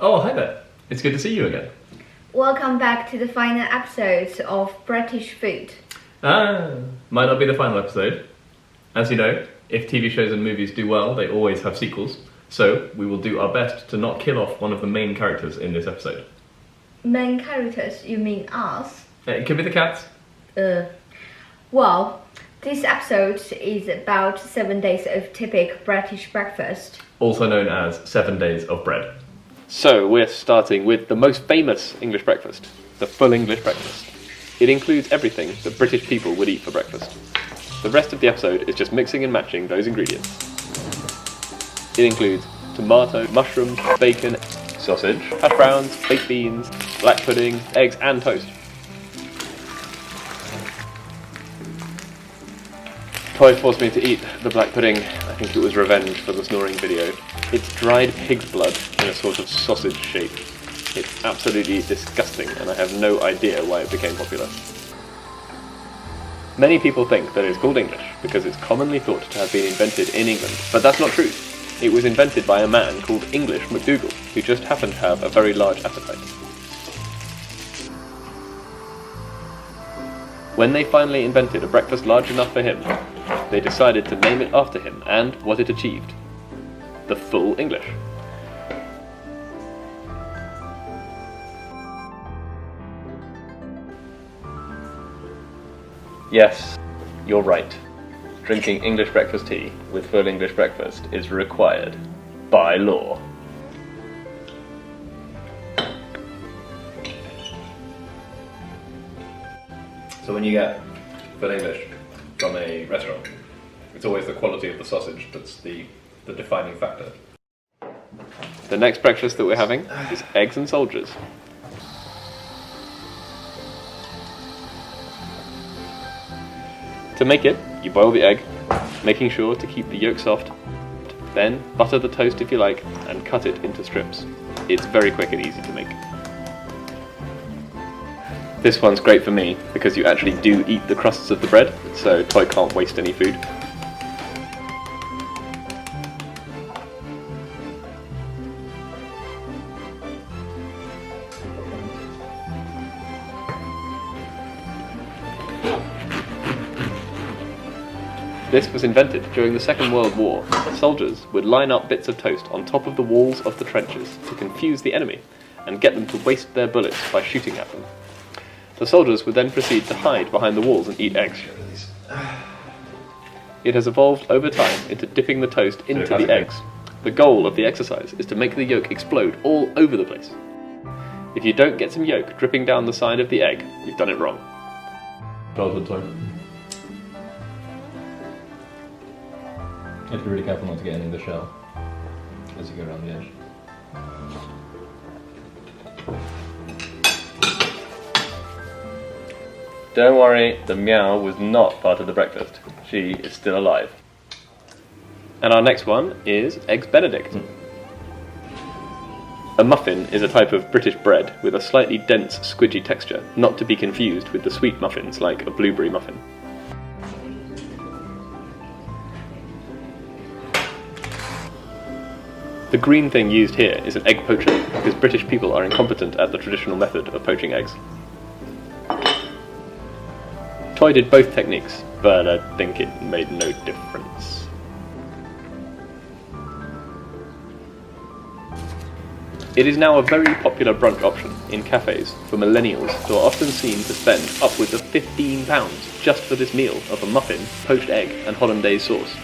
Oh, hi there. It's good to see you again. Welcome back to the final episode of British Food. Might not be the final episode. As you know, if TV shows and movies do well, they always have sequels. So, we will do our best to not kill off one of the main characters in this episode. Main characters? You mean us? It could be the cats. Well, this episode is about 7 days of typical British breakfast. Also known as 7 days of bread. So, we're starting with the most famous English breakfast, the full English breakfast. It includes everything that British people would eat for breakfast. The rest of the episode is just mixing and matching those ingredients. It includes tomato, mushrooms, bacon, sausage, hash browns, baked beans, black pudding, eggs and toast. Toy forced me to eat the black pudding. I think it was revenge for the snoring video. It's dried pig's blood in a sort of sausage shape. It's absolutely disgusting and I have no idea why it became popular. Many people think that it's called English because it's commonly thought to have been invented in England, but that's not true. It was invented by a man called English MacDougall, who just happened to have a very large appetite. When they finally invented a breakfast large enough for him, they decided to name it after him and what it achieved. The full English. Yes, you're right. Drinking English breakfast tea with full English breakfast is required by law. So when you get full English from a restaurant, it's always the quality of the sausage that's the defining factor. The next breakfast that we're having is eggs and soldiers. To make it, you boil the egg, making sure to keep the yolk soft, then butter the toast if you like, and cut it into strips. It's very quick and easy to make. This one's great for me because you actually do eat the crusts of the bread, so Toy can't waste any food. This was invented during the Second World War. Soldiers would line up bits of toast on top of the walls of the trenches to confuse the enemy and get them to waste their bullets by shooting at them. The soldiers would then proceed to hide behind the walls and eat eggs. It has evolved over time into dipping the toast into the eggs. The goal of the exercise is to make the yolk explode all over the place. If you don't get some yolk dripping down the side of the egg, you've done it wrong. Childhood time. You have to be really careful not to get any of the shell as you go around the edge. Don't worry, the meow was not part of the breakfast. She is still alive. And our next one is Eggs Benedict. A muffin is a type of British bread with a slightly dense, squidgy texture, not to be confused with the sweet muffins like a blueberry muffin. The green thing used here is an egg poacher, because British people are incompetent at the traditional method of poaching eggs. Toy did both techniques, but I think it made no difference. It is now a very popular brunch option in cafes for millennials who are often seen to spend upwards of £15 just for this meal of a muffin, poached egg and hollandaise sauce.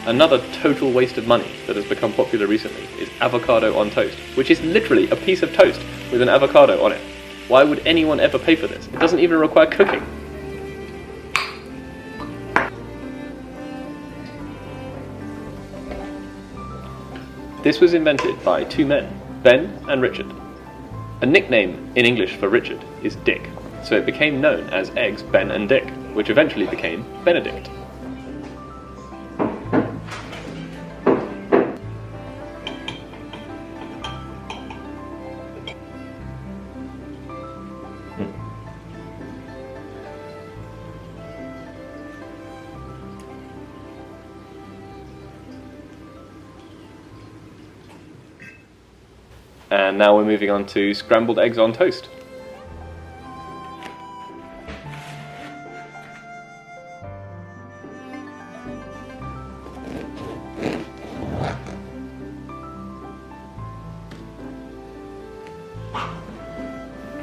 Another total waste of money that has become popular recently is avocado on toast, which is literally a piece of toast with an avocado on it. Why would anyone ever pay for this? It doesn't even require cooking. This was invented by two men, Ben and Richard. A nickname in English for Richard is Dick, so it became known as Eggs Ben and Dick, which eventually became Benedict. And now we're moving on to scrambled eggs on toast.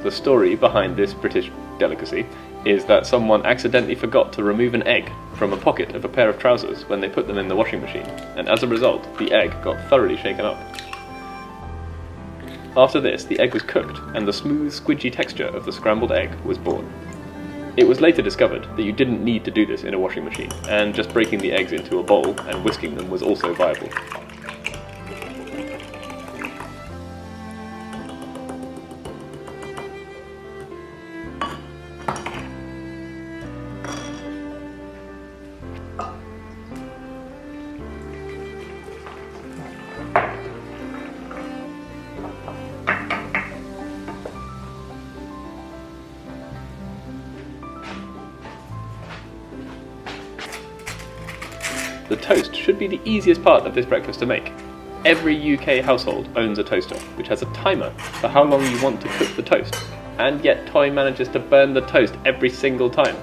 The story behind this British delicacy is that someone accidentally forgot to remove an egg from a pocket of a pair of trousers when they put them in the washing machine, and as a result, the egg got thoroughly shaken up. After this, the egg was cooked, and the smooth, squidgy texture of the scrambled egg was born. It was later discovered that you didn't need to do this in a washing machine, and just breaking the eggs into a bowl and whisking them was also viable. The toast should be the easiest part of this breakfast to make. Every UK household owns a toaster, which has a timer for how long you want to cook the toast, and yet Toy manages to burn the toast every single time.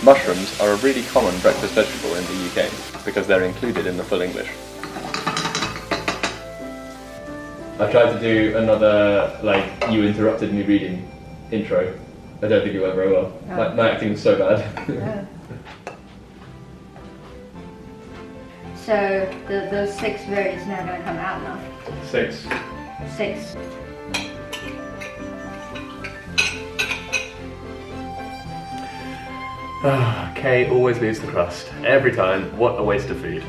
Mushrooms are a really common breakfast vegetable in the UK because they're included in the full English. I tried to do another, you interrupted me reading intro. I don't think it went very well. Oh. My acting was so bad. So those 6 words now going to come out now. 6. 6. Kay always leaves the crust. Every time. What a waste of food.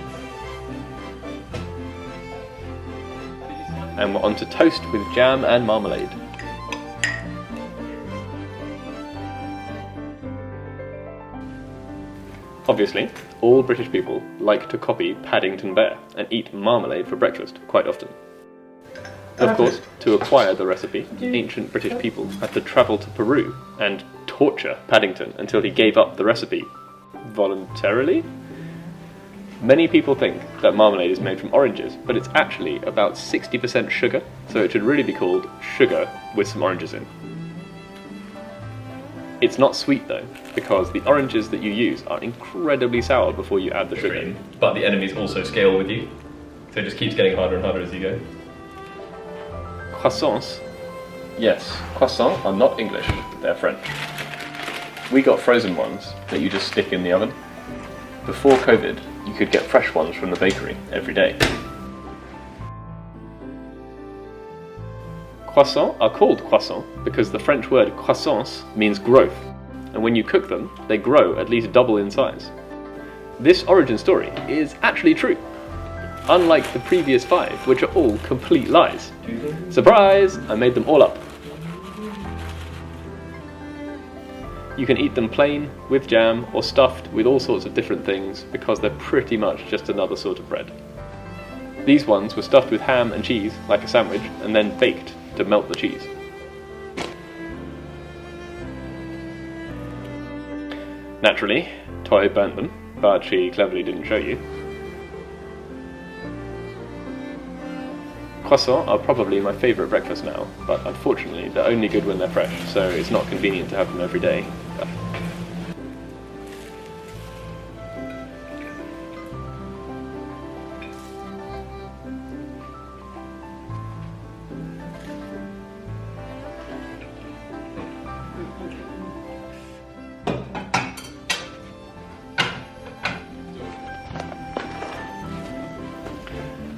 And we're on to toast with jam and marmalade. Obviously, all British people like to copy Paddington Bear and eat marmalade for breakfast quite often. Of course, to acquire the recipe, ancient British people had to travel to Peru and torture Paddington until he gave up the recipe voluntarily. Many people think that marmalade is made from oranges, but it's actually about 60% sugar, so it should really be called sugar with some oranges in. It's not sweet though, because the oranges that you use are incredibly sour before you add the sugar in. But the enemies also scale with you, so it just keeps getting harder and harder as you go. Croissants? Yes, croissants are not English, they're French. We got frozen ones that you just stick in the oven. Before COVID, you could get fresh ones from the bakery every day. Croissants are called croissants because the French word croissance means growth, and when you cook them, they grow at least double in size. This origin story is actually true, unlike the previous 5, which are all complete lies. Surprise! I made them all up. You can eat them plain, with jam, or stuffed with all sorts of different things because they're pretty much just another sort of bread. These ones were stuffed with ham and cheese, like a sandwich, and then baked to melt the cheese. Naturally, Toy burnt them, but she cleverly didn't show you. Croissants are probably my favourite breakfast now, but unfortunately they're only good when they're fresh, so it's not convenient to have them every day.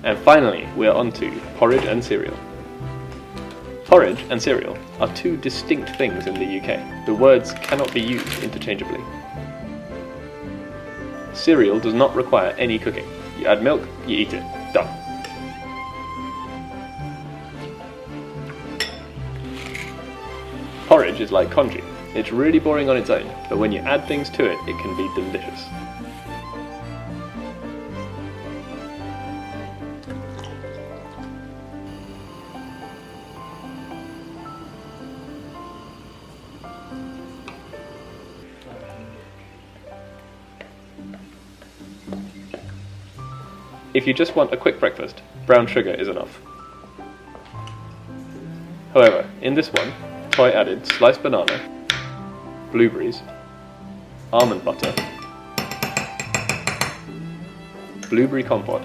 And finally, we're on to porridge and cereal. Porridge and cereal are 2 distinct things in the UK. The words cannot be used interchangeably. Cereal does not require any cooking. You add milk, you eat it. Done. Porridge is like congee. It's really boring on its own, but when you add things to it, it can be delicious. If you just want a quick breakfast, brown sugar is enough. However, in this one, Toy added sliced banana, blueberries, almond butter, blueberry compote,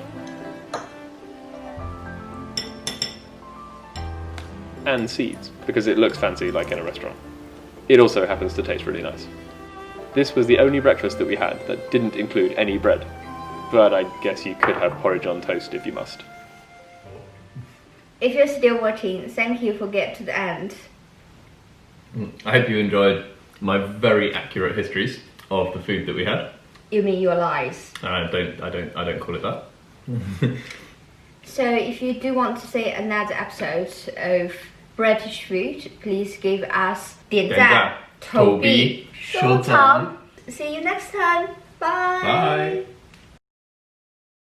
and seeds, because it looks fancy like in a restaurant. It also happens to taste really nice. This was the only breakfast that we had that didn't include any bread, but I guess you could have porridge on toast if you must. If you're still watching, thank you for getting to the end. I hope you enjoyed my very accurate histories of the food that we had. You mean your lies? I don't call it that. So if you do want to see another episode of British food, please give us 点赞、投币、收藏. See you next time. Bye. Bye.